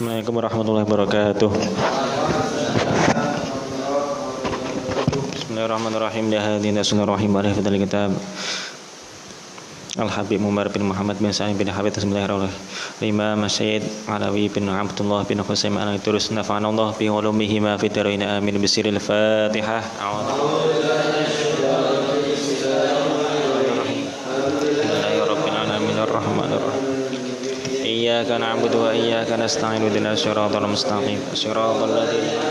Assalamualaikum warahmatullahi wabarakatuh. Bismillahirrahmanirrahim. Ya hadina sunarrahim wa hifdzal kitab. Al-Habib Umar bin Muhammad bin Sa'id bin Habib Bismillahirrahmanirrahim. Imam Syed Alawi bin Abdullah bin Husaim al-Turus nafa'anallah bi ulumihi ma fi darain amin bisiril Fatihah. Iyyaka na'budu wa iyyaka nasta'in ihdinas siratal mustaqim siratal ladzina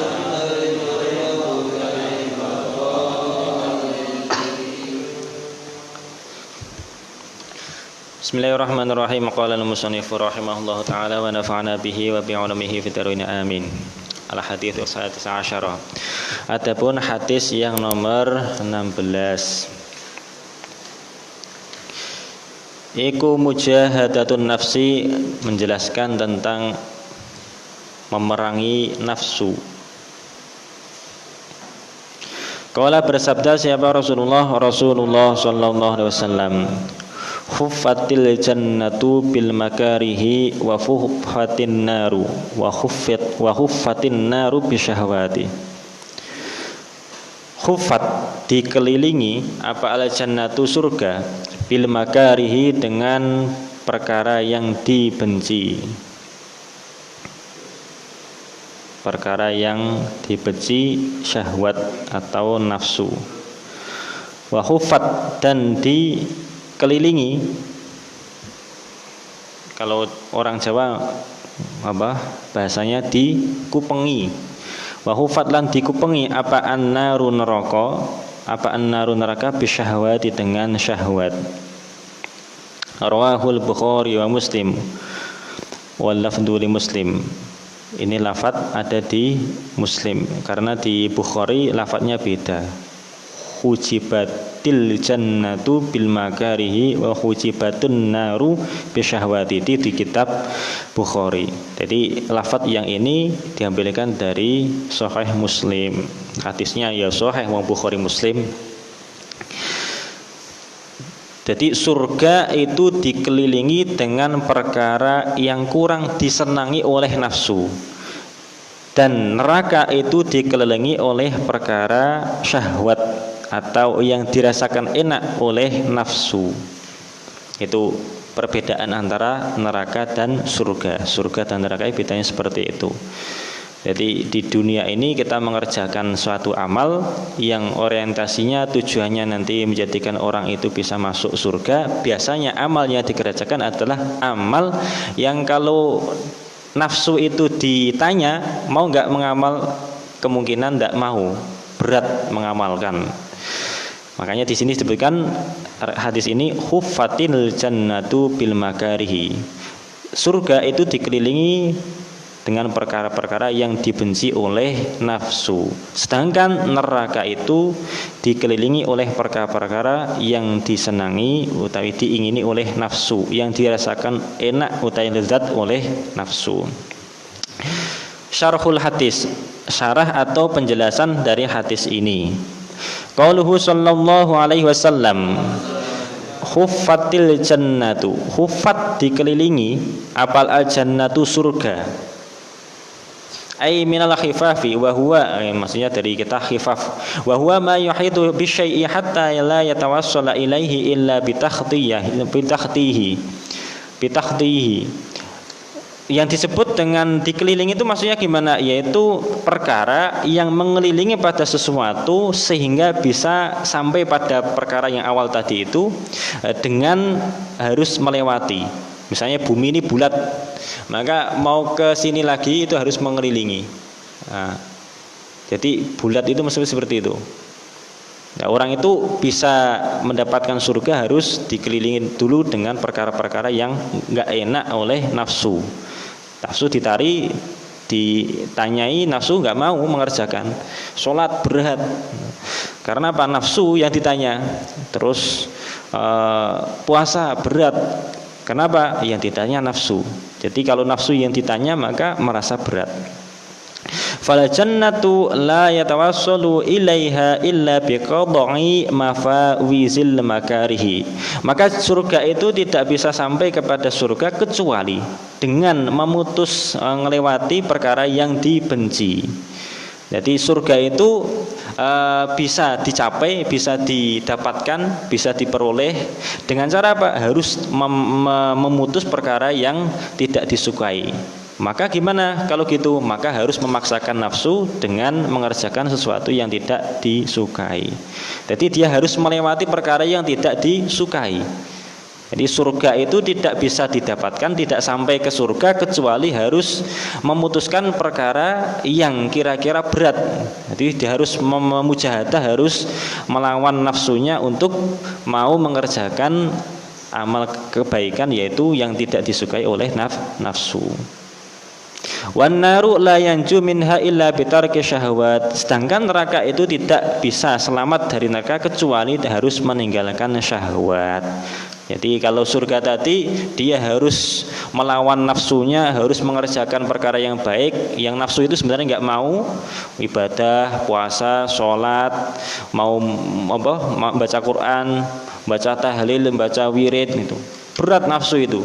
Bismillahirrahmanirrahim. Qala al-musannif rahimahullahu taala wa nafa'ana bihi wa bi 'ulumihi fid dharain amin. Al-hadits as-19. Adapun hadis yang nomor 16. Iku mujahadatun nafsi, menjelaskan tentang memerangi nafsu. Qala, bersabda siapa Rasulullah sallallahu alaihi wasallam, khuffatil jannatu bil makarihi wa khuffatin naru wa khuffatin naru bisyahwati. Khuffat, dikelilingi apa al jannatu, surga, bil makarihi, dengan perkara yang dibenci. Perkara yang dibenci, syahwat atau nafsu. Wa khuffat, dan dikelilingi, kalau orang Jawa bahasanya dikupengi. Wa khuffat, lan dikupengi apa an-naru, neraka, apa an-naru, neraka, bisyahwati, dengan syahwat. Rawahul Bukhari wa Muslim wal lafdhu li Muslim. Ini lafaz ada di Muslim, karena di Bukhari lafaznya beda. Hujibatil jannatu bil makarihi wa hujibatun naru bisyahwati, di kitab Bukhari. Jadi lafaz yang ini diambilkan dari Sahih Muslim. Hadisnya ya Sahih wong Bukhari Muslim. Jadi surga itu dikelilingi dengan perkara yang kurang disenangi oleh nafsu, dan neraka itu dikelilingi oleh perkara syahwat atau yang dirasakan enak oleh nafsu. Itu perbedaan antara neraka dan surga. Surga dan neraka bedanya seperti itu. Jadi di dunia ini kita mengerjakan suatu amal yang orientasinya, tujuannya nanti menjadikan orang itu bisa masuk surga. Biasanya amal yang dikerjakan adalah amal yang kalau nafsu itu ditanya mau nggak mengamal, kemungkinan nggak mau, berat mengamalkan. Makanya di sini disebutkan hadis ini, khuffatil jannatu bil makarihi. Surga itu dikelilingi dengan perkara-perkara yang dibenci oleh nafsu, sedangkan neraka itu dikelilingi oleh perkara-perkara yang disenangi utawi diingini oleh nafsu, yang dirasakan enak utawi lezat oleh nafsu. Syarhul hadis, syarah atau penjelasan dari hadis ini. Qauluhu sallallahu alaihi wasallam, khuffatil jannatu, khuffat, dikelilingi, apal al jannatu, surga, ai minal khifafi wa huwa, maksudnya dari kita khifaf, wa huwa ma yuhitu bi syai'i hatta la yatawassala ilaihi illa bi takhtihi. Yang disebut dengan dikelilingi itu maksudnya gimana? Yaitu perkara yang mengelilingi pada sesuatu sehingga bisa sampai pada perkara yang awal tadi itu dengan harus melewati. Misalnya bumi ini bulat, maka mau ke sini lagi itu harus mengelilingi. Nah, jadi bulat itu maksudnya seperti itu. Nah, orang itu bisa mendapatkan surga harus dikelilingi dulu dengan perkara-perkara yang enggak enak oleh nafsu. Nafsu ditanyai, nafsu enggak mau mengerjakan. Sholat berat, karena apa? Nafsu yang ditanya. Terus puasa berat, kenapa? Yang ditanya nafsu. Jadi kalau nafsu yang ditanya maka merasa berat. fal jannatu la yatawassalu ilaiha illa biqad'i mafawizil makarihi. Maka surga itu tidak bisa sampai kepada surga kecuali dengan memutus melewati perkara yang dibenci. Jadi surga itu bisa dicapai, bisa didapatkan, bisa diperoleh dengan cara apa? Harus memutus perkara yang tidak disukai. Maka gimana kalau gitu? Maka harus memaksakan nafsu dengan mengerjakan sesuatu yang tidak disukai. Jadi dia harus melewati perkara yang tidak disukai. Jadi surga itu tidak bisa didapatkan, tidak sampai ke surga kecuali harus memutuskan perkara yang kira-kira berat. Jadi dia harus memujahadah, harus melawan nafsunya untuk mau mengerjakan amal kebaikan, yaitu yang tidak disukai oleh nafsu. Wan naru la yanju minha illa bitarki syahwat. Sedangkan neraka itu tidak bisa selamat dari neraka kecuali harus meninggalkan syahwat. Jadi kalau surga tadi dia harus melawan nafsunya, harus mengerjakan perkara yang baik. Yang nafsu itu sebenarnya nggak mau ibadah, puasa, sholat, mau baca Quran, baca tahlil, baca wirid itu. Berat nafsu itu.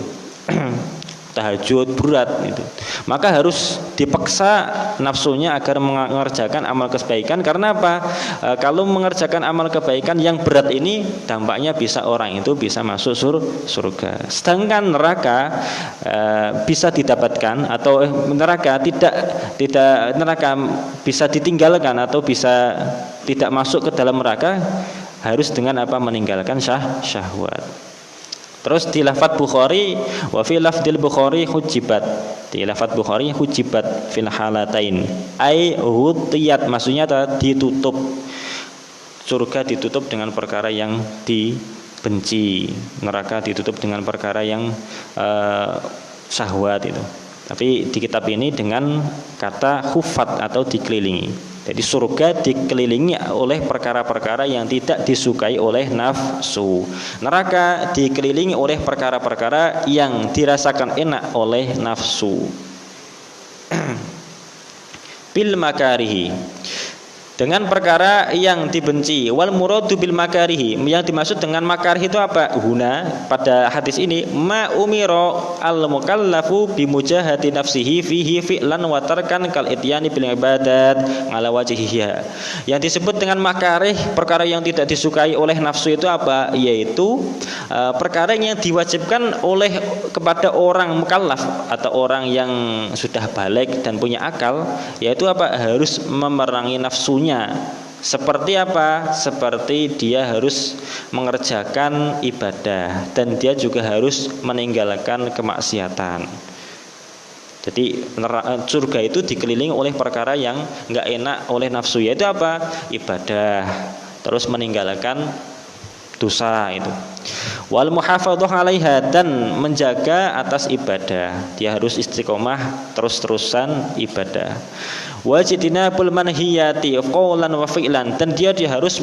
Tahajud berat itu. Maka harus dipaksa nafsunya agar mengerjakan amal kebaikan. Karena apa? Kalau mengerjakan amal kebaikan yang berat ini dampaknya bisa orang itu bisa masuk surga. Sedangkan neraka bisa didapatkan atau neraka tidak neraka bisa ditinggalkan atau bisa tidak masuk ke dalam neraka harus dengan apa? Meninggalkan syahwat. Terus di lafadz Bukhari, wa fi lafdil Bukhari hujibat. Di lafadz Bukhari hujibat fil halatain. Ai hutiyat, maksudnya ditutup. Surga ditutup dengan perkara yang dibenci, neraka ditutup dengan perkara yang syahwat itu. Tapi di kitab ini dengan kata hufat atau dikelilingi. Jadi surga dikelilingi oleh perkara-perkara yang tidak disukai oleh nafsu. Neraka dikelilingi oleh perkara-perkara yang dirasakan enak oleh nafsu. Bil makarihi, dengan perkara yang dibenci. Wal muradu bil makarihi, yang dimaksud dengan makarih itu apa? Huna, pada hadis ini, ma umiro al mukallafu bi mujahati nafsihi fihi fi'lan wa tarkan kal ityani bil ibadat ala wajhiha. Yang disebut dengan makarih, perkara yang tidak disukai oleh nafsu itu apa? Yaitu perkara yang diwajibkan oleh kepada orang mukallaf atau orang yang sudah balik dan punya akal, yaitu apa? Harus memerangi nafsunya. Seperti apa? Seperti dia harus mengerjakan ibadah dan dia juga harus meninggalkan kemaksiatan. Jadi surga itu dikelilingi oleh perkara yang enggak enak oleh nafsu, yaitu apa? Ibadah, terus meninggalkan dosa itu. Wal muhafadzah 'alaiha, dan menjaga atas ibadah. Dia harus istiqomah terus-terusan ibadah. Wajidinabul manhiyati qaulan wa fi'lan, dan dia harus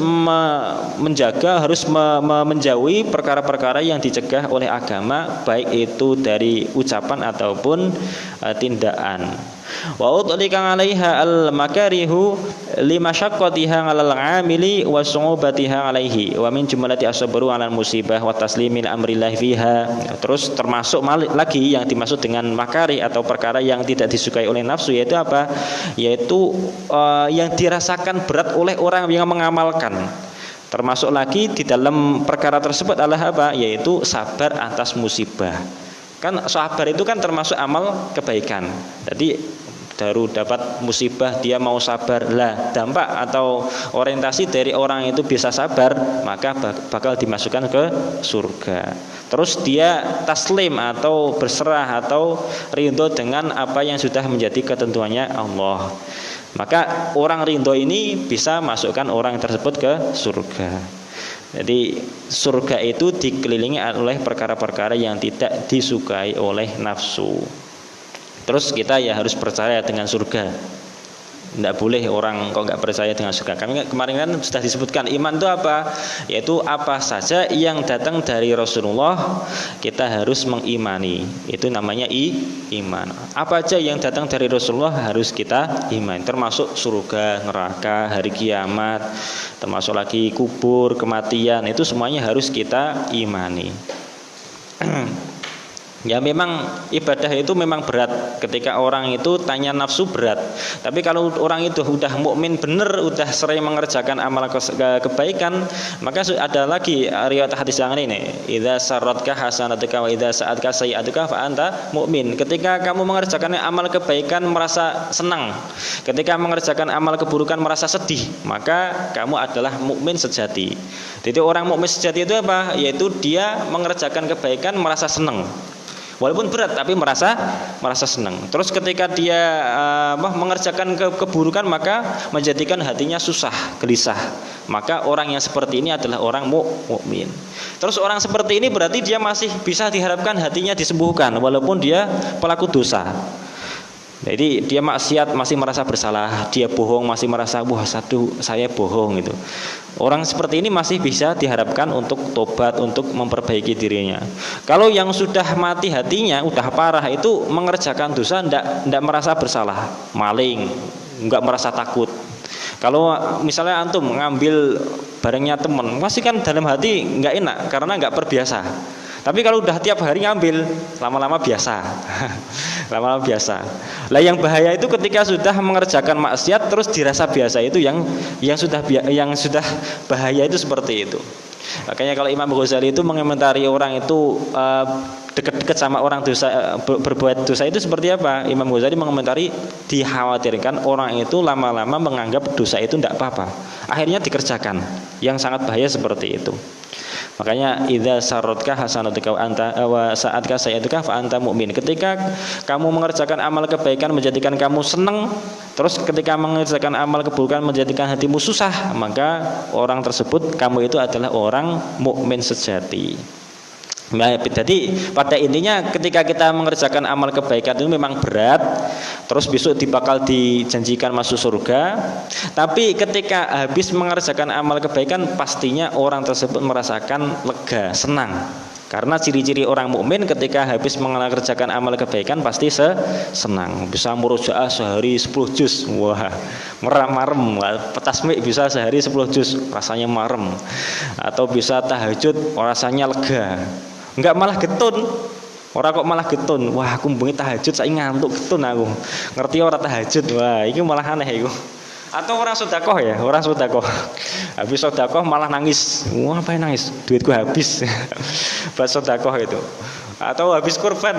menjaga, harus menjauhi perkara-perkara yang dicegah oleh agama, baik itu dari ucapan ataupun tindakan. Wa utlika 'alaiha al makarihu limasyaqqatiha 'alal 'amili wa su'ubatiha 'alaihi wa min jumlati asbaru 'alal musibah wa taslimil amrillah fiha. Terus termasuk lagi yang dimaksud dengan makari atau perkara yang tidak disukai oleh nafsu, yaitu apa? Yaitu yang dirasakan berat oleh orang yang mengamalkan. Termasuk lagi di dalam perkara tersebut adalah apa? Yaitu sabar atas musibah. Kan sabar itu kan termasuk amal kebaikan. Jadi baru dapat musibah dia mau sabar, lah dampak atau orientasi dari orang itu bisa sabar, maka bakal dimasukkan ke surga. Terus dia taslim atau berserah atau ridho dengan apa yang sudah menjadi ketentuannya Allah, maka orang ridho ini bisa masukkan orang tersebut ke surga. Jadi surga itu dikelilingi oleh perkara-perkara yang tidak disukai oleh nafsu. Terus kita ya harus percaya dengan surga. Tidak boleh orang kok nggak percaya dengan surga. Kemarin kan sudah disebutkan iman itu apa? Yaitu apa saja yang datang dari Rasulullah kita harus mengimani. Itu namanya iman. Apa aja yang datang dari Rasulullah harus kita imani. Termasuk surga, neraka, hari kiamat, termasuk lagi kubur, kematian. Itu semuanya harus kita imani. Ya memang ibadah itu memang berat. Ketika orang itu tanya nafsu berat. Tapi kalau orang itu udah mukmin bener, udah sering mengerjakan amal kebaikan, maka ada lagi riwayat hadis yang ini. Idza sarratka hasanatuka wa idza sa'atka sayyi'atuka fa anta mukmin. Ketika kamu mengerjakan amal kebaikan merasa senang. Ketika mengerjakan amal keburukan merasa sedih, maka kamu adalah mukmin sejati. Jadi orang mukmin sejati itu apa? Yaitu dia mengerjakan kebaikan merasa senang. Walaupun berat tapi merasa senang. Terus ketika dia mengerjakan keburukan maka menjadikan hatinya susah, gelisah. Maka orang yang seperti ini adalah orang mukmin. Terus orang seperti ini berarti dia masih bisa diharapkan hatinya disembuhkan walaupun dia pelaku dosa. Jadi dia maksiat masih merasa bersalah, dia bohong masih merasa wah saya bohong gitu. Orang seperti ini masih bisa diharapkan untuk tobat, untuk memperbaiki dirinya. Kalau yang sudah mati hatinya, udah parah itu mengerjakan dosa ndak merasa bersalah, maling, nggak merasa takut. Kalau misalnya antum ngambil barangnya teman, pasti kan dalam hati nggak enak karena nggak terbiasa. Tapi kalau udah tiap hari ngambil, lama-lama biasa. Lama-lama biasa. Lah yang bahaya itu ketika sudah mengerjakan maksiat terus dirasa biasa, itu yang sudah bahaya itu seperti itu. Makanya kalau Imam Ghazali itu mengomentari orang itu dekat-dekat sama orang dosa, berbuat dosa itu seperti apa? Imam Ghazali mengomentari dikhawatirkan orang itu lama-lama menganggap dosa itu tidak apa-apa. Akhirnya dikerjakan. Yang sangat bahaya seperti itu. Makanya idza sarratka hasanatuka wa sa'atka sayyi'atuka fa anta mu'min. Ketika kamu mengerjakan amal kebaikan menjadikan kamu senang, terus ketika mengerjakan amal keburukan menjadikan hatimu susah, maka orang tersebut kamu itu adalah orang mukmin sejati. Nah, jadi pada intinya ketika kita mengerjakan amal kebaikan itu memang berat, terus besok bakal dijanjikan masuk surga. Tapi ketika habis mengerjakan amal kebaikan pastinya orang tersebut merasakan lega, senang. Karena ciri-ciri orang mukmin ketika habis mengerjakan amal kebaikan pasti senang. Bisa murojaah sehari 10 juz. Wah, marem. Tasbih bisa sehari 10 juz, rasanya marem. Atau bisa tahajud, rasanya lega. Enggak malah getun. Orang kok malah getun. Wah, aku bengi tahajud saya ngantuk getun aku. Ngerti orang tahajud. Wah, ini malah aneh itu. Atau orang sedekah ya, orang sedekah. Habis sedekah malah nangis. Wah, apa yang nangis? Duitku habis. Pas sedekah itu. Atau habis korban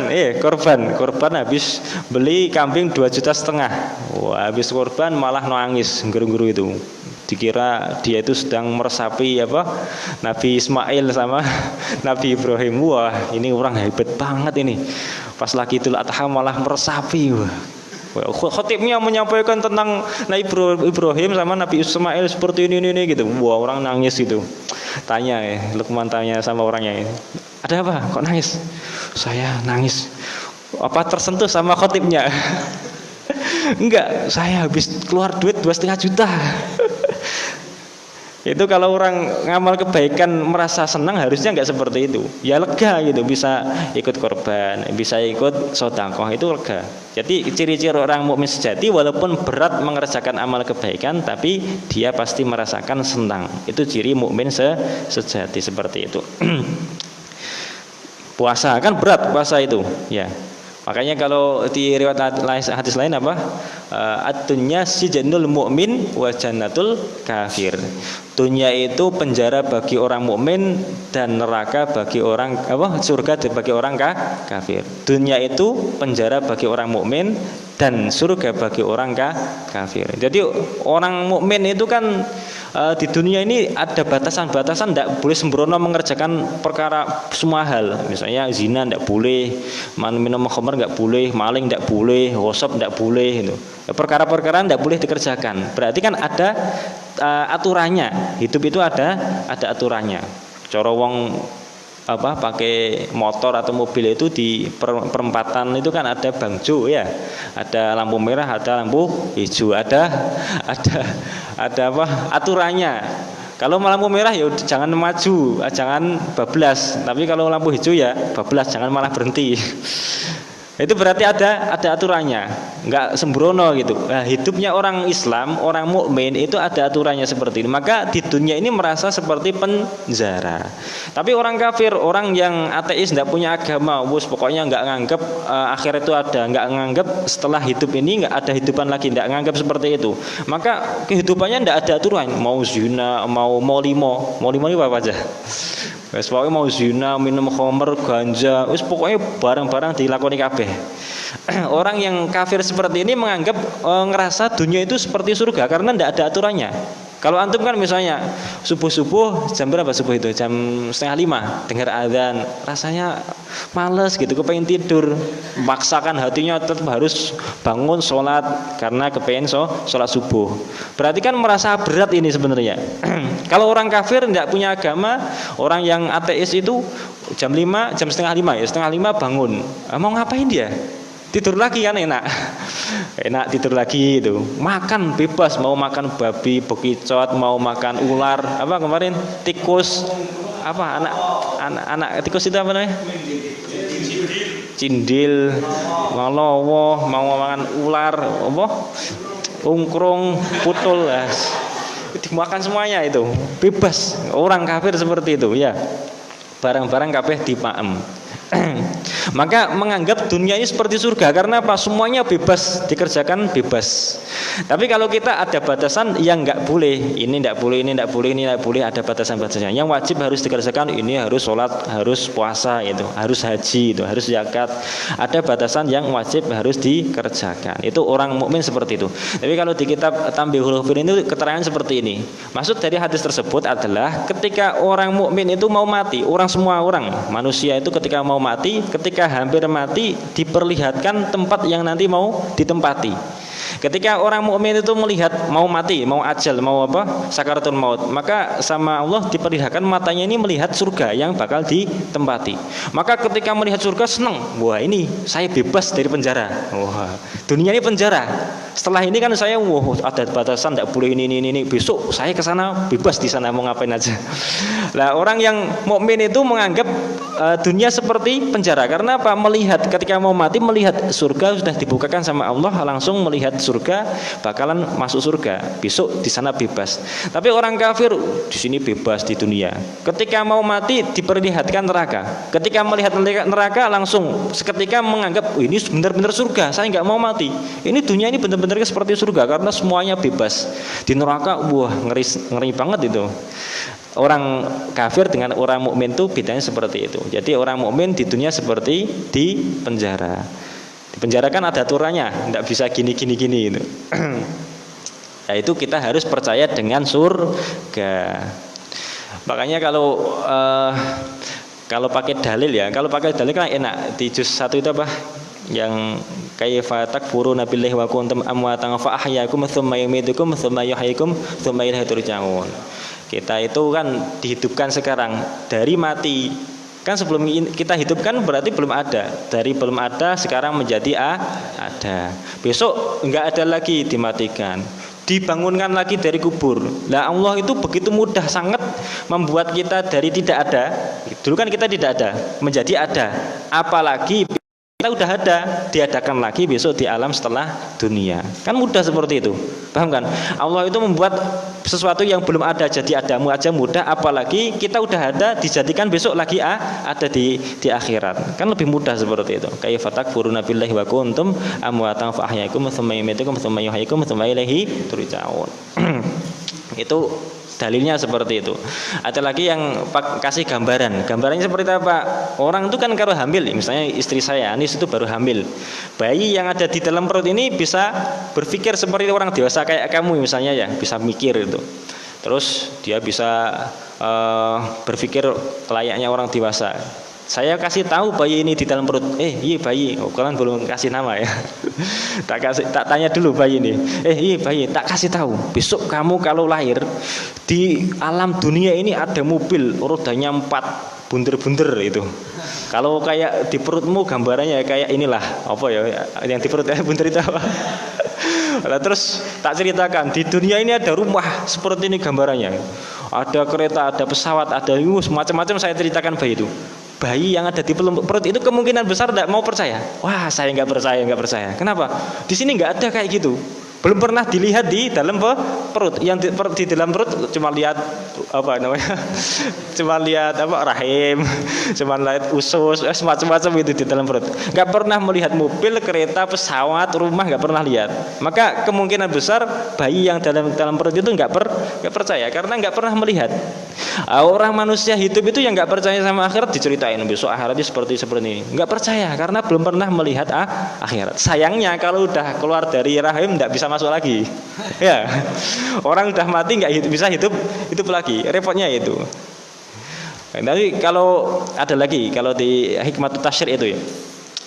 habis beli kambing 2,5 juta. Wah, habis korban malah nangis, guru-guru itu. Dikira dia itu sedang meresapi Nabi Ismail sama Nabi Ibrahim. Wah, ini orang hebat banget ini. Pas lagi Idul Adha malah meresapi. Khatibnya menyampaikan tentang Nabi Ibrahim sama Nabi Ismail seperti ini gitu. Wah, orang nangis gitu. Tanya Luqman tanya sama orangnya, ada apa? Kok nangis? Saya nangis. Apa tersentuh sama khatibnya? Enggak, saya habis keluar duit 2,5 juta. Itu kalau orang ngamal kebaikan merasa senang harusnya enggak seperti itu. Ya lega gitu, bisa ikut korban, bisa ikut sedekah, itu lega. Jadi ciri-ciri orang mukmin sejati walaupun berat mengerjakan amal kebaikan tapi dia pasti merasakan senang. Itu ciri mukmin sejati seperti itu. Puasa kan berat puasa itu, ya. Makanya kalau di riwayat hadis lain ad-dunya sijnul mu'min wa jannatul kafir. Dunia itu penjara bagi orang mukmin dan neraka bagi orang surga bagi orang kafir. Dunia itu penjara bagi orang mukmin dan surga bagi orang kafir. Jadi orang mukmin itu kan di dunia ini ada batasan-batasan, tidak boleh sembrono mengerjakan perkara semua hal. Misalnya zina tidak boleh, minum khamr tidak boleh, maling tidak boleh, ghosab tidak boleh itu. Perkara-perkara tidak boleh dikerjakan. Berarti kan ada aturannya. Hidup itu ada aturannya. Cara wong pakai motor atau mobil itu di perempatan itu kan ada bangjo ya, ada lampu merah, ada lampu hijau, ada aturannya. Kalau lampu merah ya jangan maju, jangan bablas, tapi kalau lampu hijau ya bablas, jangan malah berhenti. Itu berarti ada aturannya, nggak sembrono gitu. Nah, hidupnya orang Islam, orang mukmin itu ada aturannya seperti ini. Maka di dunia ini merasa seperti penjara. Tapi orang kafir, orang yang ateis, nggak punya agama, pokoknya nggak nganggep akhirat itu ada, nggak nganggep setelah hidup ini nggak ada hidupan lagi, nggak nganggep seperti itu. Maka kehidupannya nggak ada aturan, mau zina, mau limo itu apa aja. Wes pokoknya mau zina, minum khamr, ganja, wes pokoknya barang-barang dilakoni kabeh. Orang yang kafir seperti ini menganggap ngerasa dunia itu seperti surga karena tidak ada aturannya. Kalau antum kan misalnya subuh jam berapa subuh itu? Jam 4:30 dengar adzan, rasanya males gitu, kepengen tidur, memaksakan hatinya tetap harus bangun sholat karena kepengen sholat subuh. Berarti kan merasa berat ini sebenarnya. Kalau orang kafir tidak punya agama, orang yang ateis itu jam 4:30 ya, 4:30 bangun. Mau ngapain dia? Tidur lagi kan enak tidur lagi itu. Makan bebas, mau makan babi, bekicot, mau makan ular, apa kemarin tikus, apa anak tikus itu apa namanya? Cindil, mau lowo, mau makan ular, apa? Ungkrung, putul, dimakan semuanya itu, bebas. Orang kafir seperti itu ya. Barang-barang kabeh dipaem. Maka menganggap dunia ini seperti surga karena apa? Semuanya bebas, dikerjakan bebas. Tapi kalau kita ada batasan yang nggak boleh, ini nggak boleh, ini nggak boleh, ini nggak boleh, ada batasan-batasannya. Yang wajib harus dikerjakan, ini harus sholat, harus puasa, itu harus haji, itu harus zakat. Ada batasan yang wajib harus dikerjakan. Itu orang mukmin seperti itu. Tapi kalau di kitab Tanbihul Hufin itu keterangan seperti ini. Maksud dari hadis tersebut adalah ketika orang mukmin itu mau mati, semua orang manusia itu ketika mau mati, ketika hampir mati diperlihatkan tempat yang nanti mau ditempati. Ketika orang mukmin itu melihat mau mati, mau ajal, mau sakaratul maut, maka sama Allah diperlihatkan matanya ini melihat surga yang bakal ditempati. Maka ketika melihat surga senang, wah ini saya bebas dari penjara. Wah, dunia ini penjara. Setelah ini kan saya ada batasan, tidak boleh ini. Besok saya ke sana bebas, di sana mau ngapain aja. Lah orang yang mukmin itu menganggap dunia seperti penjara karena apa? Melihat ketika mau mati melihat surga sudah dibukakan sama Allah, langsung melihat surga, bakalan masuk surga. Besok di sana bebas. Tapi orang kafir di sini bebas di dunia. Ketika mau mati diperlihatkan neraka. Ketika melihat neraka langsung seketika menganggap ini benar-benar surga. Saya nggak mau mati. Ini dunia ini benar-benar seperti surga karena semuanya bebas. Di neraka wah ngeri banget itu. Orang kafir dengan orang mukmin itu bedanya seperti itu. Jadi orang mukmin di dunia seperti di penjara. Di penjara kan ada aturannya, tidak bisa gini itu. Nah, itu kita harus percaya dengan surga. Makanya kalau pakai dalil ya, kalau pakai dalil kan enak. Di juz 1 itu apa? Yang kaifa takfuruna billahi wa kuntum amwatan fa ahyaakum tsumma yumitukum tsumma yuhyikum tsumma ilaihi turja'un. Kita itu kan dihidupkan sekarang dari mati. Kan sebelum kita hidup kan berarti belum ada. Dari belum ada sekarang menjadi ada. Besok enggak ada lagi dimatikan. Dibangunkan lagi dari kubur. Lah Allah itu begitu mudah sangat membuat kita dari tidak ada. Dulu kan kita tidak ada, menjadi ada. Apalagi kita udah ada, diadakan lagi besok di alam setelah dunia. Kan mudah seperti itu. Paham kan? Allah itu membuat sesuatu yang belum ada jadi ada aja mudah, apalagi kita udah ada dijadikan besok lagi ada di akhirat. Kan lebih mudah seperti itu. Kaifa takfuruna billahi wa kuntum amwatan fa ahyaakum tsumma yumitukum tsumma yuhyikum tsumma ilaihi turja'un. Itu dalilnya seperti itu. Ada lagi yang kasih gambaran. Gambarannya seperti apa? Orang itu kan kalau hamil, misalnya istri saya Anis itu baru hamil. Bayi yang ada di dalam perut ini bisa berpikir seperti orang dewasa kayak kamu misalnya ya, bisa mikir itu. Terus dia bisa berpikir layaknya orang dewasa. Saya kasih tahu bayi ini di dalam perut. Iya bayi, kalian belum kasih nama ya. tak tanya dulu bayi ini. Iya bayi, tak kasih tahu. Besok kamu kalau lahir di alam dunia ini ada mobil rodanya 4, bunder-bunder itu. Kalau kayak di perutmu gambarannya kayak inilah apa ya yang di perut bunder itu apa? Nah, terus tak ceritakan di dunia ini ada rumah seperti ini gambarannya. Ada kereta, ada pesawat, ada macam-macam saya ceritakan bayi itu. Bayi yang ada di perut itu kemungkinan besar tidak mau percaya. Wah, saya nggak percaya. Kenapa? Di sini nggak ada kayak gitu. Belum pernah dilihat di dalam perut. Yang di dalam perut cuma lihat apa namanya? Cuma lihat apa rahim, cuma lihat usus, macam-macam itu di dalam perut. Nggak pernah melihat mobil, kereta, pesawat, rumah nggak pernah lihat. Maka kemungkinan besar bayi yang dalam perut itu nggak percaya karena nggak pernah melihat. Orang manusia hidup itu yang nggak percaya sama akhirat diceritain besok akhiratnya seperti ini. Nggak percaya karena belum pernah melihat akhirat. Sayangnya kalau udah keluar dari rahim nggak bisa masuk lagi. Ya, orang udah mati nggak bisa hidup lagi. Repotnya itu. Tapi kalau ada lagi kalau di hikmat tasyri' itu ya.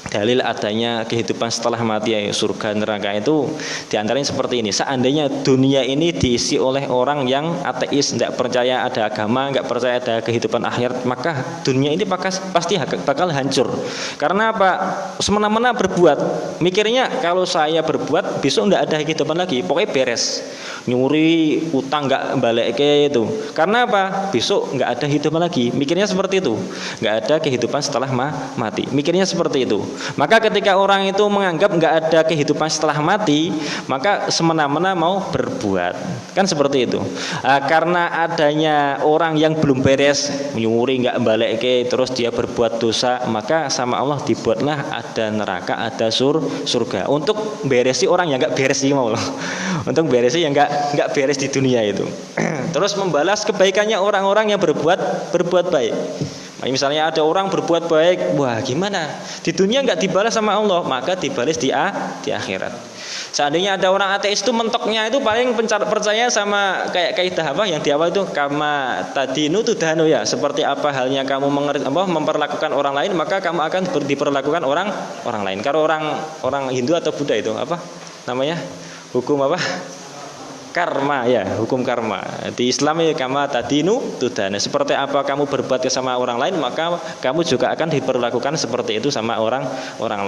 Dalil adanya kehidupan setelah mati ya, surga neraka itu diantaranya seperti ini. Seandainya dunia ini diisi oleh orang yang ateis, tidak percaya ada agama, nggak percaya ada kehidupan akhirat, maka dunia ini pasti bakal hancur. Karena apa? Semena-mena berbuat. Mikirnya kalau saya berbuat besok nggak ada kehidupan lagi, pokoknya beres. Nyuri, utang nggak balik ke itu. Karena apa? Besok nggak ada kehidupan lagi. Mikirnya seperti itu. Nggak ada kehidupan setelah mati. Mikirnya seperti itu. Maka ketika orang itu menganggap nggak ada kehidupan setelah mati, maka semena-mena mau berbuat. Kan seperti itu. Karena adanya orang yang belum beres, nyuri nggak balik ke, terus dia berbuat dosa, maka sama Allah dibuatlah ada neraka, ada surga. Untuk beresi orang yang nggak beres sih mau loh. Untuk beresi yang nggak beres di dunia itu. Terus membalas kebaikannya orang-orang yang berbuat baik. Misalnya ada orang berbuat baik, wah gimana? Di dunia nggak dibalas sama Allah, maka dibalas di akhirat. Seandainya ada orang ateis itu mentoknya itu paling percaya sama kayak kaidah apa yang di awal itu kama tadinu tudhanu ya, seperti apa halnya kamu memperlakukan orang lain, maka kamu akan diperlakukan orang lain. Kalau orang Hindu atau Buddha itu apa namanya? Hukum apa? Karma ya, hukum karma. Di Islam ya kama tadinu tudana. Seperti apa kamu berbuat sama orang lain, maka kamu juga akan diperlakukan seperti itu sama orang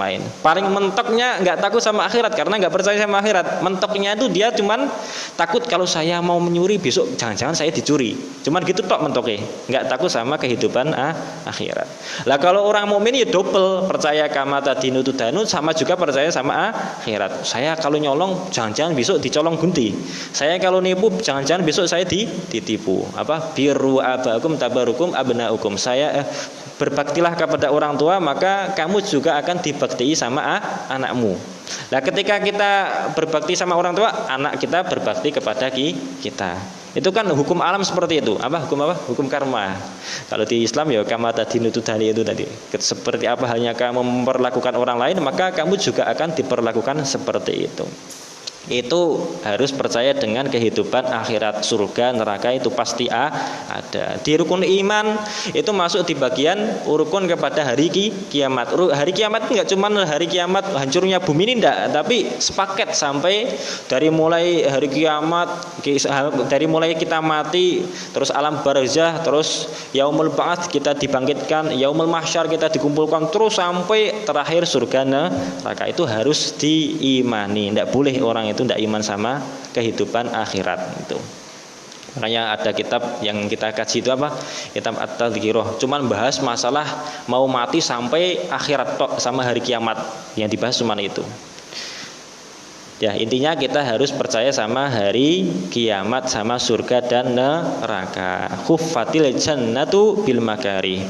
lain. Paling mentoknya nggak takut sama akhirat karena nggak percaya sama akhirat. Mentoknya itu dia cuman takut kalau saya mau menyuri besok jangan-jangan saya dicuri. Cuman gitu tok mentoknya. Nggak takut sama kehidupan akhirat. Lah kalau orang mukmin ya double, percaya kama tadinu tudanu sama juga percaya sama akhirat. Saya kalau nyolong jangan-jangan besok dicolong gunti. Saya kalau nipu jangan-jangan besok saya ditipu. Apa? Birru abakum tabarukum abnaukum. Saya berbaktilah kepada orang tua maka kamu juga akan dibakti sama anakmu. Nah, ketika kita berbakti sama orang tua, anak kita berbakti kepada kita. Itu kan hukum alam seperti itu. Hukum karma. Kalau di Islam ya kama tadinu tudani itu tadi. Seperti apa halnya kamu memperlakukan orang lain, maka kamu juga akan diperlakukan seperti itu. Itu harus percaya dengan kehidupan akhirat, surga, neraka itu pasti ada. Di rukun iman itu masuk di bagian rukun kepada hari kiamat. Hari kiamat enggak cuma hari kiamat hancurnya bumi ini enggak, tapi sepaket sampai dari mulai hari kiamat, dari mulai kita mati, terus alam barzah, terus yaumul ba'ats kita dibangkitkan, yaumul mahsyar kita dikumpulkan, terus sampai terakhir surga neraka itu harus diimani. Enggak boleh orang itu tidak iman sama kehidupan akhirat itu. Makanya ada kitab yang kita kaji itu apa? Kitab At-Tadhkirah. Cuman bahas masalah mau mati sampai akhirat tok sama hari kiamat. Yang dibahas cuma itu. Ya, intinya kita harus percaya sama hari kiamat, sama surga dan neraka. Khuffatil jannatu bil makari.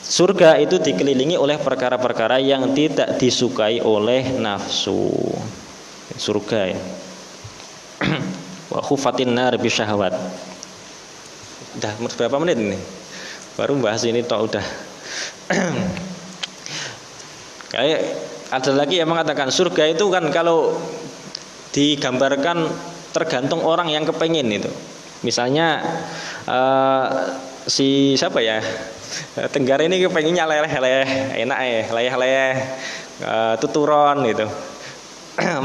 Surga itu dikelilingi oleh perkara-perkara yang tidak disukai oleh nafsu. Surga ya. Wa khufatin nar bisyahawat. Udah berapa menit ini? Baru bahas ini tok udah. Kayak ada lagi yang mengatakan surga itu kan kalau digambarkan tergantung orang yang kepengen itu. Misalnya si siapa ya? Tenggara ini kepenginnya leleh-leleh, enak leleh-leleh, tuturon gitu.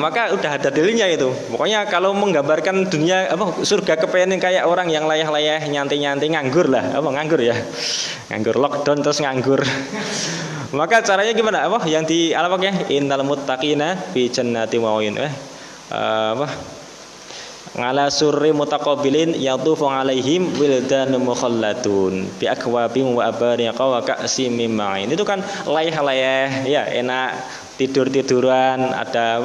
Maka udah ada dalilnya itu. Pokoknya kalau menggambarkan dunia surga kepengen kayak orang yang layah-layah, nyantai-nyantai, nganggur lah. Nganggur ya. Nganggur lockdown terus nganggur. Maka caranya gimana? Yang di Al-Baqarah innal muttaqina fi jannati wa uyun. Ngala surri mutaqabilin yatufu alaihim wildanun mukhalladun bi akwabin wa abariqa wa ka'sim min ma'in. Itu kan layah-layah ya, enak. Tidur-tiduran, ada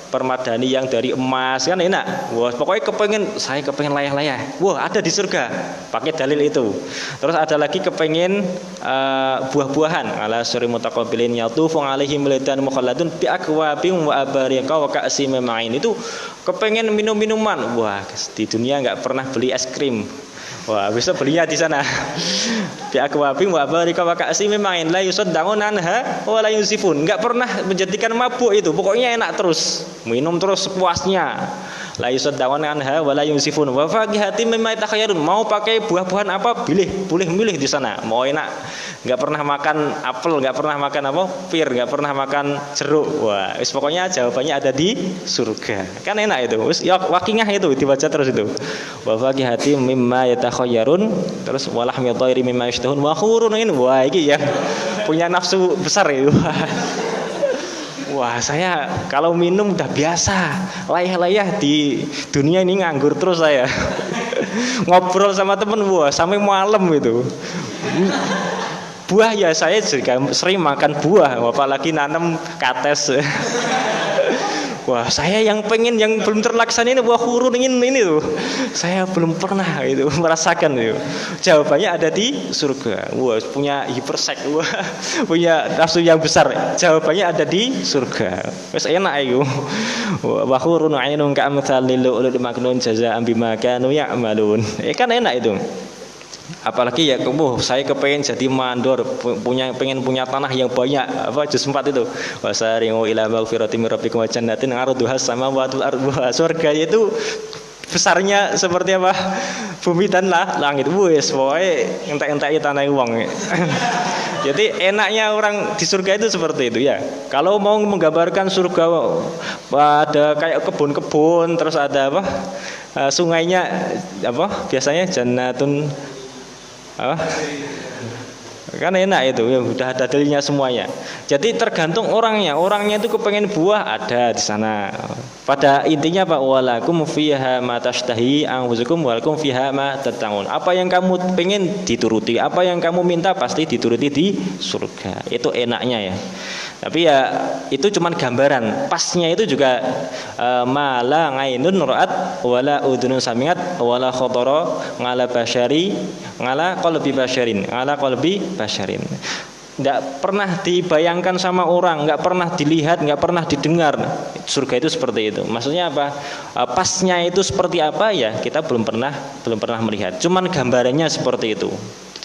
permadani yang dari emas, kan enak. Wah, pokoknya saya kepengen layah-layah. Wah, ada di surga. Pakai dalil itu. Terus ada lagi kepengen buah-buahan. Ala suri mutaqabilin yatufu alaihim wildanun mukhalladun bi akwabin wa abariqa wa ka'sim min ma'in. Itu kepengen minum-minuman. Wah, di dunia nggak pernah beli es krim. Wah, bisa belinya di sana. Bi akwabin wa barika wa ka'si memang la yusaddaun anha wa la yusifun. Enggak pernah menjadikan mabuk itu. Pokoknya enak terus. Minum terus sepuasnya. La yusaddaun anha wa la yusifun. Wa faqihatin mimma yatakhayyarun. Mau pakai buah-buahan apa? Boleh milih di sana. Mau enak. Enggak pernah makan apel, enggak pernah makan pir, enggak pernah makan jeruk. Wah, pokoknya jawabannya ada di surga. Kan enak itu. Wis ya wakingah itu dibaca terus itu. Wa faqihatin mimma yatakhayyarun, terus walahmi thairi mimma yashtahun wa khurun. Wah, iki ya punya nafsu besar itu. Wah, saya kalau minum udah biasa. Layah-layah di dunia ini nganggur terus saya. Ngobrol sama temen, wah sampai malam itu. Buah ya saya juga sering makan buah, apalagi nanam kates. Wah, saya yang belum terlaksana ini buah hurun ini tuh. Saya belum pernah itu merasakan itu. Jawabannya ada di surga. Wah, punya hipersek, wah, punya nafsu yang besar. Jawabannya ada di surga. Wes enak itu. Wa hurun 'ainun ka'amtsalil lu'lu'il maknun jazaa'an bima kanu ya'malun. Kan enak itu. Apalagi ya saya kepengen jadi mandor, pengen punya tanah yang banyak, juz 4 itu. Wasari'u ila maghfiratin min rabbikum wa jannatin 'arduhas samawati wal ardu. Surga itu besarnya seperti apa? Bumi dan langit. Wes pokoke entek-enteki tanah wong. Jadi enaknya orang di surga itu seperti itu ya. Kalau mau menggambarkan surga ada kayak kebun-kebun, terus ada sungainya biasanya jannatun kan enak itu ya, udah ada dalilnya semuanya. Jadi tergantung orangnya itu kepengen buah ada di sana. Pada intinya walakum fiha ma tashtahi anfusukum walakum fiha ma tad'un. Apa yang kamu pengen dituruti, apa yang kamu minta pasti dituruti di surga. Itu enaknya ya. Tapi ya itu cuman gambaran. Pasnya itu juga mala ngainun ra'at wala udhunun sami'at wala khatara ngala basyari ngala qalbi basyarin ngala qalbi basyarin. Enggak pernah dibayangkan sama orang, enggak pernah dilihat, enggak pernah didengar. Surga itu seperti itu. Maksudnya apa? Pasnya itu seperti apa ya? Kita belum pernah melihat. Cuman gambarannya seperti itu.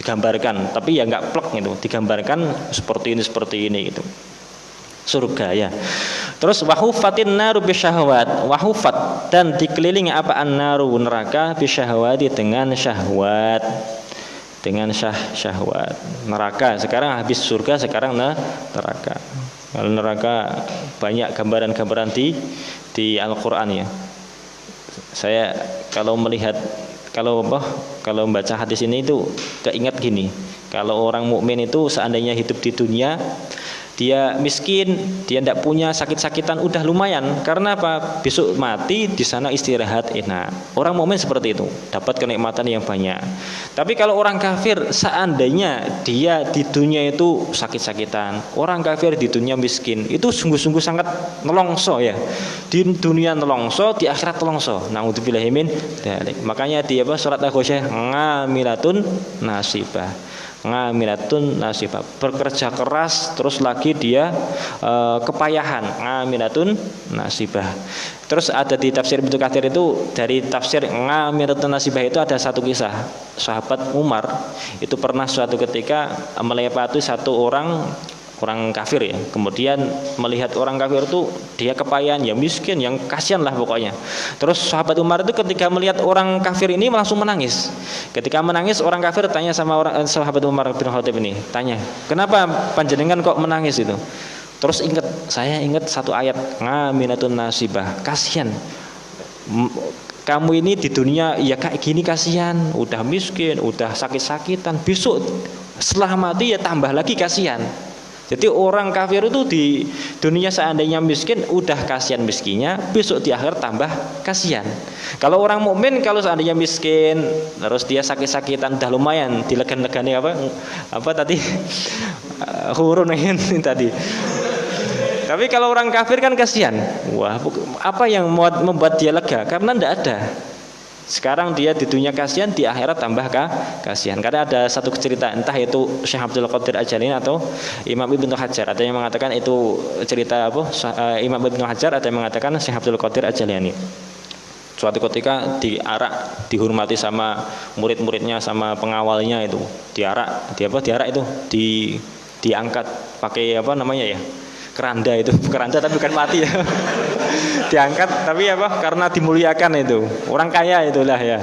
Digambarkan, tapi ya enggak plek gitu. Digambarkan seperti ini gitu. Surga ya. Terus wahufatin naru bisyahwat. Wahufat dan dikelilingi apa an-naru neraka bisyahwati dengan syahwat. Dengan syahwat. Neraka sekarang habis surga, sekarang neraka. Kalau neraka banyak gambaran-gambaran di Al-Qur'an ya. Saya kalau membaca hadis ini itu keingat gini. Kalau orang mukmin itu seandainya hidup di dunia dia miskin, dia tidak punya sakit-sakitan, udah lumayan. Karena apa? Besok mati di sana istirahat enak. Orang mukmin seperti itu, dapat kenikmatan yang banyak. Tapi kalau orang kafir, seandainya dia di dunia itu sakit-sakitan, orang kafir di dunia miskin, itu sungguh-sungguh sangat nelongso ya. Di dunia nelongso, di akhirat nelongso. Naudzubillahi min dzalik. Makanya di surat Al-Ghasyiyah ngamilatun nasibah. Ngamilatun nasibah, bekerja keras terus lagi dia kepayahan. Ngamilatun nasibah. Terus ada di tafsir Ibnu Katsir itu, dari tafsir ngamilatun nasibah itu ada satu kisah. Sahabat Umar itu pernah suatu ketika melewati satu orang orang kafir ya. Kemudian melihat orang kafir itu dia kepayahan, ya miskin, yang kasihan lah pokoknya. Terus sahabat Umar itu ketika melihat orang kafir ini langsung menangis. Ketika menangis orang kafir tanya sama sahabat Umar bin Khattab ini, tanya, kenapa panjenengan kok menangis itu? Terus saya ingat satu ayat, ngaminatun nasibah, kasihan. Kamu ini di dunia ya kayak gini kasihan, udah miskin, udah sakit-sakitan, besok setelah mati ya tambah lagi kasihan. Jadi orang kafir itu di dunia seandainya miskin udah kasihan miskinnya, besok di akhir tambah kasihan. Kalau orang mukmin kalau seandainya miskin, terus dia sakit-sakitan udah lumayan dilegan-legani apa tadi hurun tadi. Tapi kalau orang kafir kan kasihan. Wah, apa yang membuat dia lega? Karena tidak ada. Sekarang dia di dunia kasihan, di akhirat tambah kasihan. Karena ada satu cerita, entah itu Syekh Abdul Qadir Al-Jilani atau Imam Ibnu Hajar. Ada yang mengatakan itu cerita Imam Ibnu Hajar, ada yang mengatakan Syekh Abdul Qadir Al-Jilani. Suatu ketika diarak, dihormati sama murid-muridnya, sama pengawalnya itu, diarak itu, diangkat pakai keranda itu, keranda tapi bukan mati ya. Diangkat tapi karena dimuliakan itu. Orang kaya itulah ya.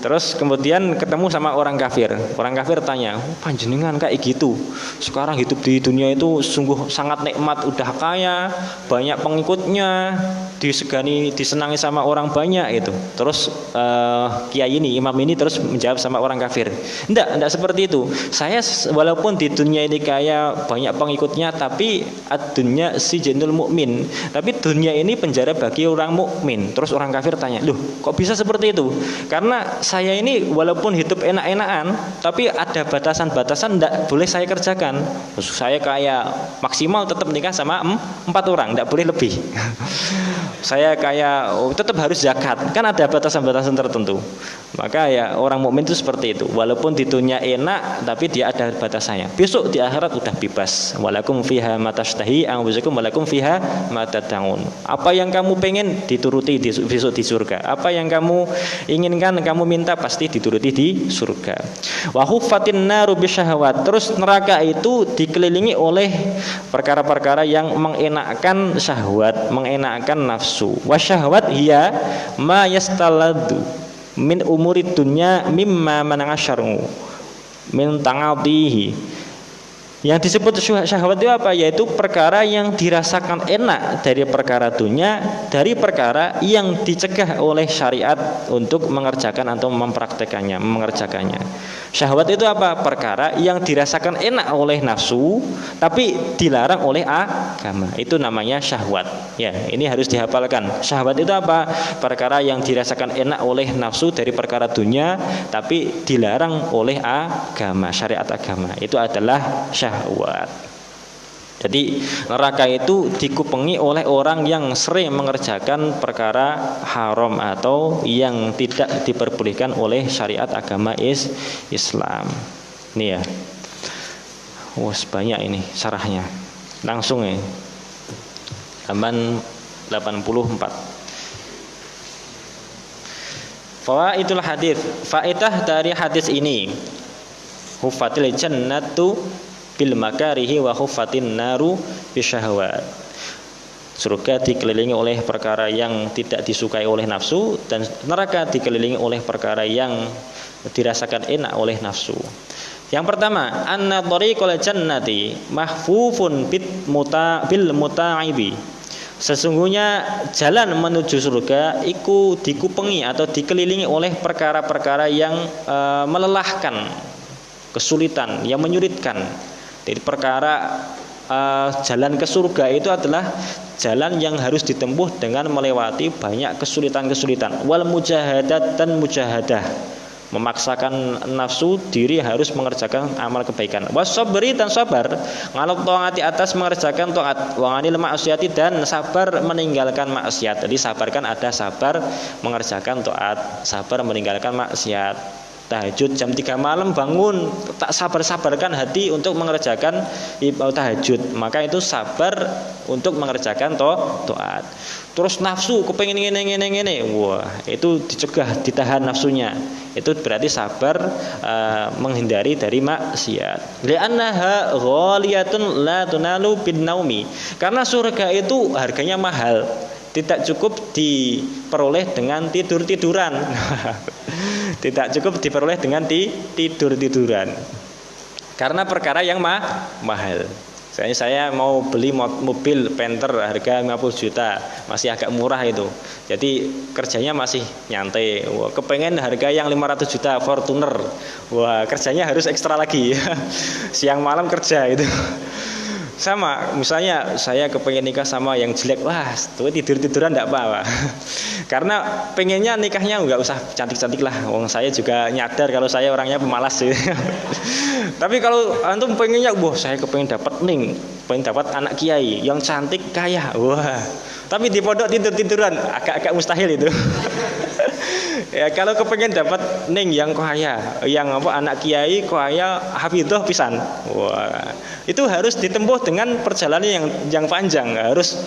Terus kemudian ketemu sama orang kafir. Orang kafir tanya, panjenengan kayak gitu. Sekarang hidup di dunia itu sungguh sangat nikmat, udah kaya, banyak pengikutnya, disegani, disenangi sama orang banyak itu. Terus kiai ini, imam ini terus menjawab sama orang kafir, enggak seperti itu. Saya walaupun di dunia ini kaya, banyak pengikutnya, tapi dunia si jenul mukmin. Tapi dunia ini penjara bagi orang mukmin. Terus orang kafir tanya, loh kok bisa seperti itu? Karena saya ini walaupun hidup enak-enakan, tapi ada batasan-batasan tidak boleh saya kerjakan. Saya kayak maksimal tetap nikah sama 4 orang, tidak boleh lebih. Saya kayak tetap harus zakat, kan ada batasan-batasan tertentu. Maka ya orang mukmin itu seperti itu. Walaupun di dunia enak, tapi dia ada batasannya. Besok di akhirat udah bebas. Walakum fiha matashtahi anfusukum walakum fiha matad'un. Apa yang kamu pengen dituruti besok di surga. Apa yang kamu inginkan, kamu minta pasti dituruti di surga. Wa huffatin naru bisyahawat. Terus neraka itu dikelilingi oleh perkara-perkara yang mengenakkan syahwat, mengenakkan nafsu. Wa syahwat hiya ma yastaladu min umurid dunya mimma manasyaru min tangatihi. Yang disebut syahwat itu apa? Yaitu perkara yang dirasakan enak dari perkara dunia, dari perkara yang dicegah oleh syariat untuk mengerjakan atau mempraktekannya, mengerjakannya. Syahwat itu apa? Perkara yang dirasakan enak oleh nafsu, tapi dilarang oleh agama. Itu namanya syahwat. Ya, ini harus dihafalkan. Syahwat itu apa? Perkara yang dirasakan enak oleh nafsu dari perkara dunia, tapi dilarang oleh agama, syariat agama. Itu adalah syahwat. Jadi neraka itu dikupengi oleh orang yang sering mengerjakan perkara haram atau yang tidak diperbolehkan oleh syariat agama Islam. Ini ya. Banyak ini syarahnya. Langsung ya. Halaman 84. Fawaidul hadis. Faedah dari hadis ini. Hufatil jannatu bil makarihi wa khuffatin naru bisyahawat. Surga dikelilingi oleh perkara yang tidak disukai oleh nafsu, dan neraka dikelilingi oleh perkara yang dirasakan enak oleh nafsu. Yang pertama, anna thariqal jannati mahfufun bil muta'ibi. Sesungguhnya jalan menuju surga itu dikupengi atau dikelilingi oleh perkara-perkara yang melelahkan, kesulitan, yang menyulitkan. Jadi perkara jalan ke surga itu adalah jalan yang harus ditempuh dengan melewati banyak kesulitan-kesulitan. Wal mujahadat dan mujahadah, memaksakan nafsu diri harus mengerjakan amal kebaikan. Wasabri dan sabar, ngaluk taati atas mengerjakan taat. Wanganil ma'asiyati dan sabar meninggalkan maksiat. Jadi sabar kan ada sabar mengerjakan taat, sabar meninggalkan maksiat. tahajud jam 3 malam bangun, tak sabar-sabarkan hati untuk mengerjakan tahajud, maka itu sabar untuk mengerjakan taat. Terus nafsu kepengen ngene, wah itu dicegah, ditahan nafsunya, itu berarti sabar menghindari dari maksiat. Li'annaha ghaliyatun la tunalu bin naumi, karena surga itu harganya mahal, tidak cukup diperoleh dengan tidur-tiduran. Tidak cukup diperoleh dengan tidur-tiduran. Karena perkara yang mahal. Saya mau beli mobil Panther harga 50 juta, masih agak murah itu. Jadi kerjanya masih nyantai. Wah, kepengen harga yang 500 juta Fortuner. Wah, kerjanya harus ekstra lagi. Siang malam kerja itu. Sama, misalnya saya kepengen nikah sama yang jelek, wah tuh tidur-tiduran enggak apa-apa. Karena pengennya nikahnya nggak usah cantik-cantik lah. Wong saya juga nyadar kalau saya orangnya pemalas sih. Tapi kalau antum pengennya, wah saya kepengen dapat pengen dapat anak kiai yang cantik kaya, wah. Tapi di pondok tidur-tiduran agak-agak mustahil itu. Ya kalau kepengen dapat yang kaya, yang anak kiai kaya hafidhah pisan. Wah, itu harus ditempuh dengan perjalanan yang panjang, harus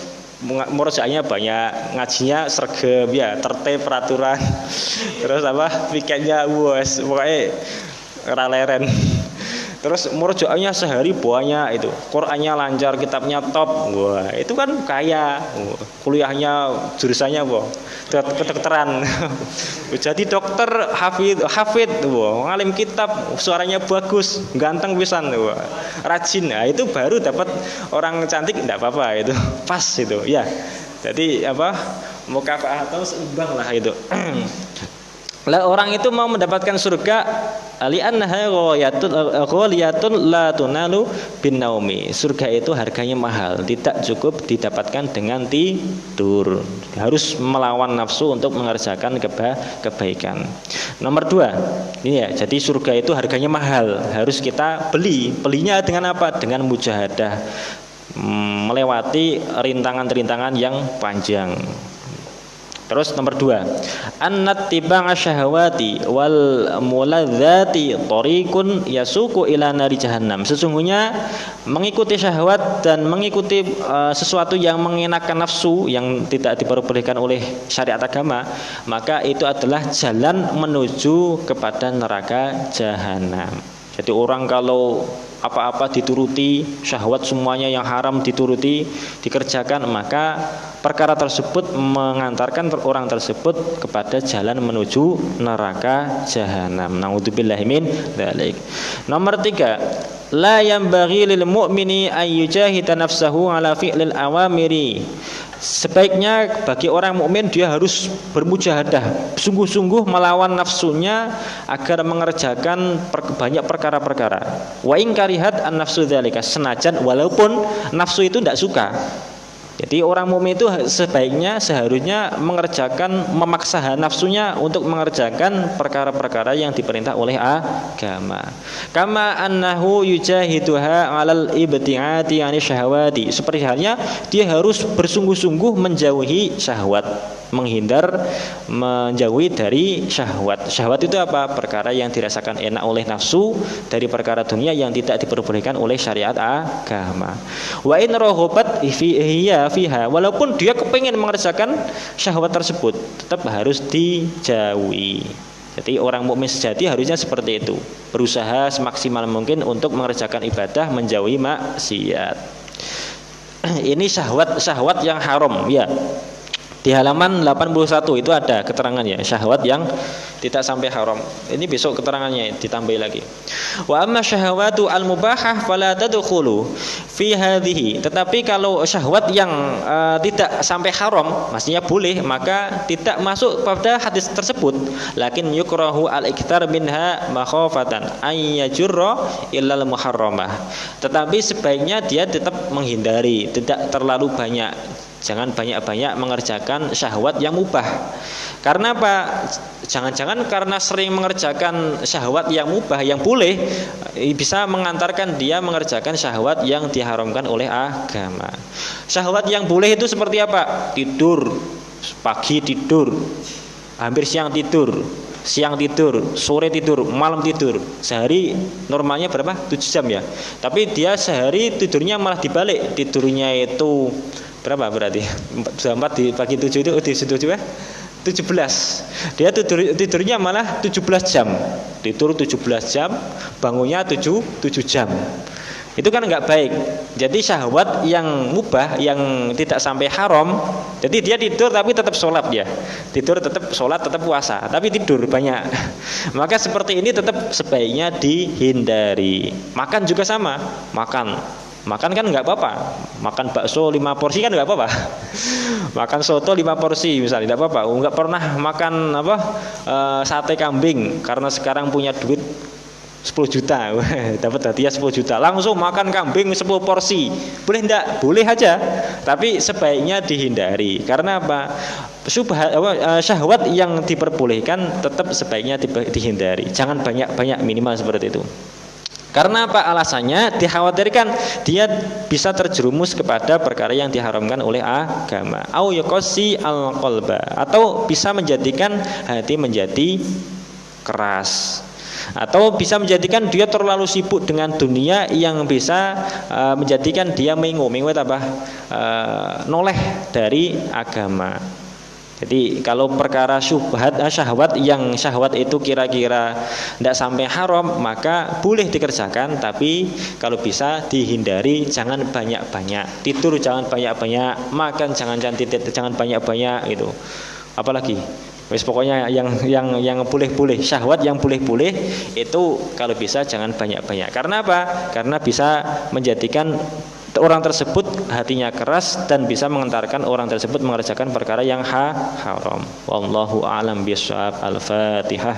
murojaahnya banyak, ngajinya sergap ya, tertib peraturan. Terus pikirnya wes pokoknya raleren. Terus murojaahnya sehari banyak itu, Qur'annya lancar, kitabnya top, wah itu kan kaya. Kuliahnya jurusannya kedokteran, jadi dokter hafid, wah ngalim kitab, suaranya bagus, ganteng pisan, wah rajin. Nah itu baru dapat orang cantik, enggak apa-apa itu, pas itu ya. Jadi mukafa'ah atau seimbang lah itu. Lah orang itu mau mendapatkan surga, li'annaha ghaliyatun la tunalu bin naumi. Surga itu harganya mahal, tidak cukup didapatkan dengan tidur. Harus melawan nafsu untuk mengerjakan kebaikan. Nomor 2, ini ya. Jadi surga itu harganya mahal, harus kita beli. Belinya dengan apa? Dengan mujahadah, melewati rintangan-rintangan yang panjang. Terus nomor 2, annattiba'a syahawati wal muladzati tariqun yasuqu ila nari jahannam. Sesungguhnya mengikuti syahwat dan mengikuti sesuatu yang mengenakan nafsu yang tidak diperbolehkan oleh syariat agama, maka itu adalah jalan menuju kepada neraka jahanam. Jadi orang kalau apa-apa dituruti, syahwat semuanya yang haram dituruti, dikerjakan, maka perkara tersebut mengantarkan orang tersebut kepada jalan menuju neraka jahanam. Naudzubillahi min dzalik. Nomor 3, la yanbaghi lil mu'mini ay yujahida nafsahu ala fi'lil awamiri. Sebaiknya bagi orang mukmin dia harus bermujahadah, sungguh-sungguh melawan nafsunya agar mengerjakan banyak perkara-perkara. Wa in karihat an nafsu dzalika, senajan walaupun nafsu itu tidak suka. Jadi orang mukmin itu seharusnya memaksa nafsunya untuk mengerjakan perkara-perkara yang diperintah oleh agama. Kama annahu yujahiduha 'alal ibti'ati 'ani syahawati. Seperti halnya dia harus bersungguh-sungguh menjauhi syahwat, menjauhi dari syahwat. Syahwat itu apa? Perkara yang dirasakan enak oleh nafsu dari perkara dunia yang tidak diperbolehkan oleh syariat agama. Wa in rahobat fiha, walaupun dia kepingin mengerjakan syahwat tersebut, tetap harus dijauhi. Jadi orang mukmin sejati harusnya seperti itu, berusaha semaksimal mungkin untuk mengerjakan ibadah, menjauhi maksiat. Ini syahwat yang haram ya. Di halaman 81 itu ada keterangannya, syahwat yang tidak sampai haram. Ini besok keterangannya ditambah lagi. Wa amma syahwatu al-mubahah fala tadkhulu fi hadhihi. Tetapi kalau syahwat yang tidak sampai haram, maksudnya boleh, maka tidak masuk pada hadis tersebut. Lakin yukrahu al-ikthar minha makhafatan ay yajurra illal muharramah. Tetapi sebaiknya dia tetap menghindari, tidak terlalu banyak. Jangan banyak-banyak mengerjakan syahwat yang mubah. Karena apa? Jangan-jangan karena sering mengerjakan syahwat yang mubah, yang boleh, bisa mengantarkan dia mengerjakan syahwat yang diharamkan oleh agama. Syahwat yang boleh itu seperti apa? Tidur, pagi tidur, hampir siang tidur, siang tidur, sore tidur, malam tidur. Sehari normalnya berapa? 7 jam ya. Tapi dia sehari tidurnya malah dibalik. Tidurnya itu berapa berarti? 4 dibagi 7 itu di 7 ya? 17. Dia tidurnya malah 17 jam. Tidur 17 jam, bangunnya 7 jam. Itu kan enggak baik. Jadi syahwat yang mubah, yang tidak sampai haram, jadi dia tidur tapi tetap sholat dia. Tidur tetap sholat, tetap puasa, tapi tidur banyak. Maka seperti ini tetap sebaiknya dihindari. Makan juga sama. Makan kan enggak apa-apa. Makan bakso 5 porsi kan enggak apa-apa. Makan soto 5 porsi misalnya enggak apa-apa. Enggak pernah makan sate kambing karena sekarang punya duit 10 juta. Dapat hadiah 10 juta. Langsung makan kambing 10 porsi. Boleh enggak? Boleh aja. Tapi sebaiknya dihindari. Karena apa? Syahwat yang diperbolehkan tetap sebaiknya dihindari. Jangan banyak-banyak, minimal seperti itu. Karena apa alasannya? Dikhawatirkan dia bisa terjerumus kepada perkara yang diharamkan oleh agama. Au yaqsi al-qalba, atau bisa menjadikan hati menjadi keras, atau bisa menjadikan dia terlalu sibuk dengan dunia yang bisa menjadikan dia mengu noleh dari agama. Jadi kalau perkara syahwat yang syahwat itu kira-kira tidak sampai haram, maka boleh dikerjakan, tapi kalau bisa dihindari. Jangan banyak-banyak, tidur jangan banyak-banyak, makan jangan banyak-banyak itu. Apalagi wis pokoknya yang boleh-boleh, syahwat yang boleh-boleh itu kalau bisa jangan banyak-banyak. Karena apa? Karena bisa menjadikan orang tersebut hatinya keras dan bisa mengantarkan orang tersebut mengerjakan perkara yang haram. Wallahu a'lam bishawab. Al-Fatihah.